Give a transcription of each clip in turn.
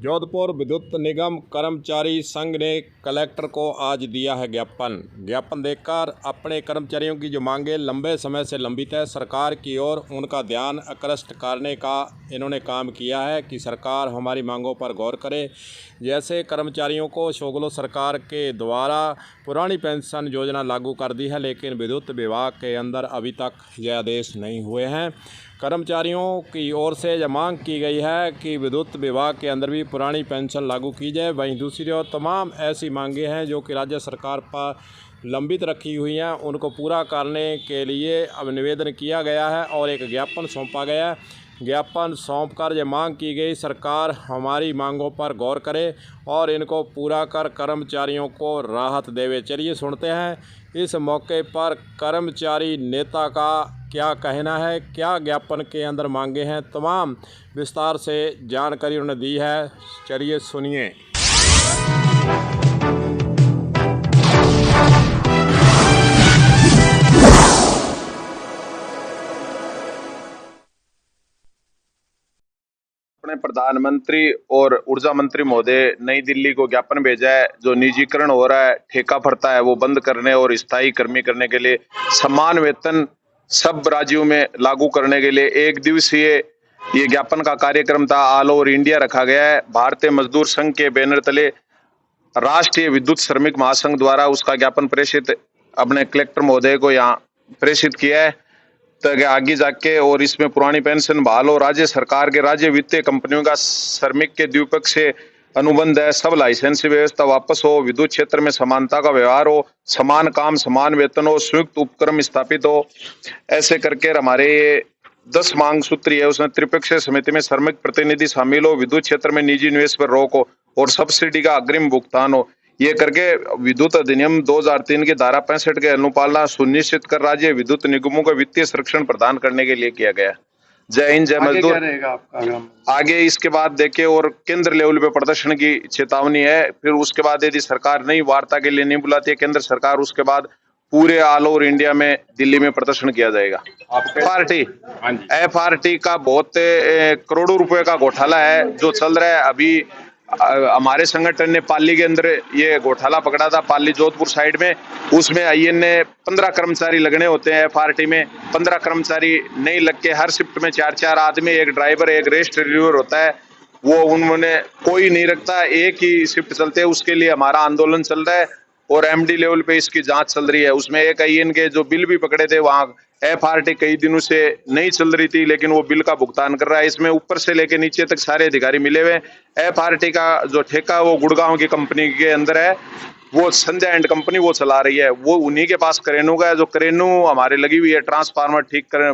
जोधपुर विद्युत निगम कर्मचारी संघ ने कलेक्टर को आज दिया है ज्ञापन देकर अपने कर्मचारियों की जो मांगें लंबे समय से लंबित है, सरकार की ओर उनका ध्यान आकृष्ट करने का इन्होंने काम किया है कि सरकार हमारी मांगों पर गौर करे। जैसे कर्मचारियों को शोगलो सरकार के द्वारा पुरानी पेंशन योजना लागू कर दी है, लेकिन विद्युत विभाग के अंदर अभी तक यह आदेश नहीं हुए हैं। कर्मचारियों की ओर से यह मांग की गई है कि विद्युत विभाग के अंदर भी पुरानी पेंशन लागू की जाए। वहीं दूसरी ओर तमाम ऐसी मांगें हैं जो कि राज्य सरकार पर लंबित रखी हुई हैं, उनको पूरा करने के लिए अब निवेदन किया गया है और एक ज्ञापन सौंपा गया है। ज्ञापन सौंपकर ये मांग की गई सरकार हमारी मांगों पर गौर करे और इनको पूरा कर कर्मचारियों को राहत देवे। चलिए सुनते हैं इस मौके पर कर्मचारी नेता का क्या कहना है, क्या ज्ञापन के अंदर मांगे हैं, तमाम विस्तार से जानकारी उन्होंने दी है। चलिए सुनिए। अपने प्रधानमंत्री और ऊर्जा मंत्री महोदय नई दिल्ली को ज्ञापन भेजा है। जो निजीकरण हो रहा है, ठेका भरता है, वो बंद करने और स्थायी कर्मी करने के लिए समान वेतन सब राज्यों में लागू करने के लिए एक दिवसीय ये ज्ञापन का कार्यक्रम था। ऑल ओवर इंडिया रखा गया है। भारतीय मजदूर संघ के बैनर तले राष्ट्रीय विद्युत श्रमिक महासंघ द्वारा उसका ज्ञापन प्रेषित अपने कलेक्टर महोदय को यहाँ प्रेषित किया है ताकि आगे जाके और इसमें पुरानी पेंशन बहाल हो। राज्य सरकार के राज्य वित्तीय कंपनियों का श्रमिक के द्विपक्षीय अनुबंध है, सब लाइसेंस व्यवस्था वापस हो, विद्युत क्षेत्र में समानता का व्यवहार हो, समान काम समान वेतन हो, संयुक्त उपक्रम स्थापित हो। ऐसे करके हमारे 10 मांग सूत्री है, उसमें त्रिपक्षीय समिति में श्रमिक प्रतिनिधि शामिल हो, विद्युत क्षेत्र में निजी निवेश पर रोक हो और सब्सिडी का अग्रिम भुगतान हो। ये करके विद्युत अधिनियम 2003 की धारा 65 के अनुपालना सुनिश्चित कर राज्य विद्युत निगमों को वित्तीय संरक्षण प्रदान करने के लिए किया गया। जय हिंद, जय मजदूर। आगे इसके बाद देखिए और केंद्र लेवल पे प्रदर्शन की चेतावनी है। फिर उसके बाद यदि सरकार नई वार्ता के लिए नहीं बुलाती है केंद्र सरकार, उसके बाद पूरे ऑल ओवर इंडिया में दिल्ली में प्रदर्शन किया जाएगा। FRT का बहुत करोड़ों रुपए का घोटाला है जो चल रहा है। अभी हमारे संगठन ने पाली के अंदर ये घोटाला पकड़ा था, पाली जोधपुर साइड में। उसमें IN ने 15 कर्मचारी लगने होते हैं FRT में, 15 कर्मचारी नहीं लग के हर शिफ्ट में 4-4 आदमी, एक ड्राइवर, एक रेस्ट रिव्यूअर होता है, वो उन्होंने कोई नहीं रखता, एक ही शिफ्ट चलते है। उसके लिए हमारा आंदोलन चल रहा है और MD लेवल पे इसकी जांच चल रही है। उसमें एक IN के जो बिल भी पकड़े थे, वहाँ FRT कई दिनों से नहीं चल रही थी लेकिन वो बिल का भुगतान कर रहा है। इसमें ऊपर से लेके नीचे तक सारे अधिकारी मिले हुए। FRT का जो ठेका वो गुड़गांव की कंपनी के अंदर है, वो संध्या एंड कंपनी वो चला रही है, वो उन्हीं के पास करेनू का है। जो करेनू हमारे लगी हुई है ट्रांसफार्मर ठीक कर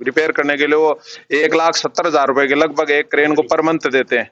रिपेयर करने के लिए, वो 1,70,000 रुपए के लगभग एक क्रेन को पर मंथ देते हैं,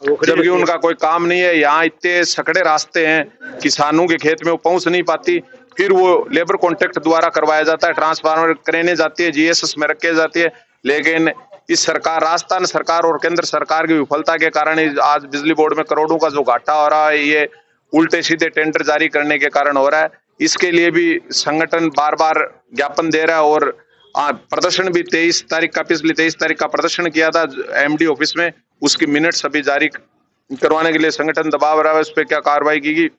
जबकि उनका कोई काम नहीं है। यहाँ इतने सकड़े रास्ते हैं, किसानों के खेत में वो पहुंच नहीं पाती। फिर वो लेबर कॉन्ट्रैक्ट द्वारा करवाया जाता है, ट्रांसफार्मर क्रेनें जाती है, GSS में रखे जाती है। लेकिन इस सरकार, राजस्थान सरकार और केंद्र सरकार की विफलता के कारण आज बिजली बोर्ड में करोड़ों का जो घाटा हो रहा है, ये उल्टे सीधे टेंडर जारी करने के कारण हो रहा है। इसके लिए भी संगठन बार बार ज्ञापन दे रहा है और प्रदर्शन भी 23 तारीख का, पिछली 23 तारीख का प्रदर्शन किया था MD ऑफिस में। उसकी मिनट्स अभी जारी करवाने के लिए संगठन दबाव रहा है, उस पर क्या कार्रवाई की।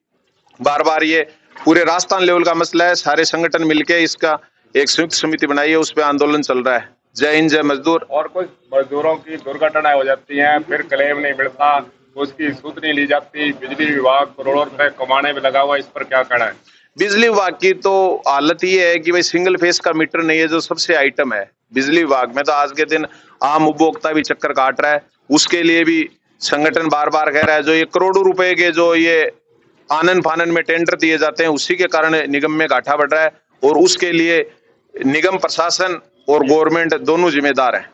बार बार ये पूरे राजस्थान लेवल का मसला है, सारे संगठन मिलके इसका एक संयुक्त समिति बनाई है, उस पर आंदोलन चल रहा है। जय हिंद, जय मजदूर। और कुछ मजदूरों की दुर्घटनाएं हो जाती हैं, फिर क्लेम नहीं मिलता, उसकी सूद नहीं ली जाती। बिजली विभाग करोड़ों रुपए कमाने में लगा हुआ, इस पर क्या कहना है? बिजली विभाग की तो हालत ये है कि भाई सिंगल फेस का मीटर नहीं है, जो सबसे आइटम है बिजली विभाग में। तो आज के दिन आम उपभोक्ता भी चक्कर काट रहा है। उसके लिए भी संगठन बार बार कह रहा है, जो ये करोड़ों रुपए के जो ये आनन फानन में टेंडर दिए जाते हैं, उसी के कारण निगम में घाटा बढ़ रहा है और उसके लिए निगम प्रशासन और गवर्नमेंट दोनों जिम्मेदार हैं।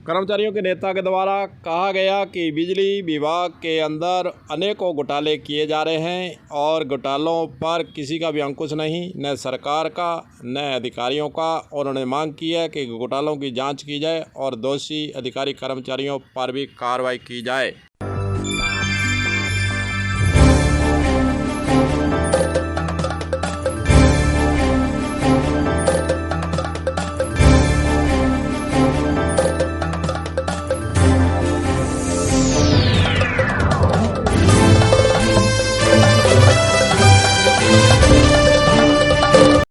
कर्मचारियों के नेता के द्वारा कहा गया कि बिजली विभाग के अंदर अनेकों घोटाले किए जा रहे हैं और घोटालों पर किसी का भी अंकुश नहीं, न सरकार का न अधिकारियों का। और उन्होंने मांग की है कि घोटालों की जांच की जाए और दोषी अधिकारी कर्मचारियों पर भी कार्रवाई की जाए।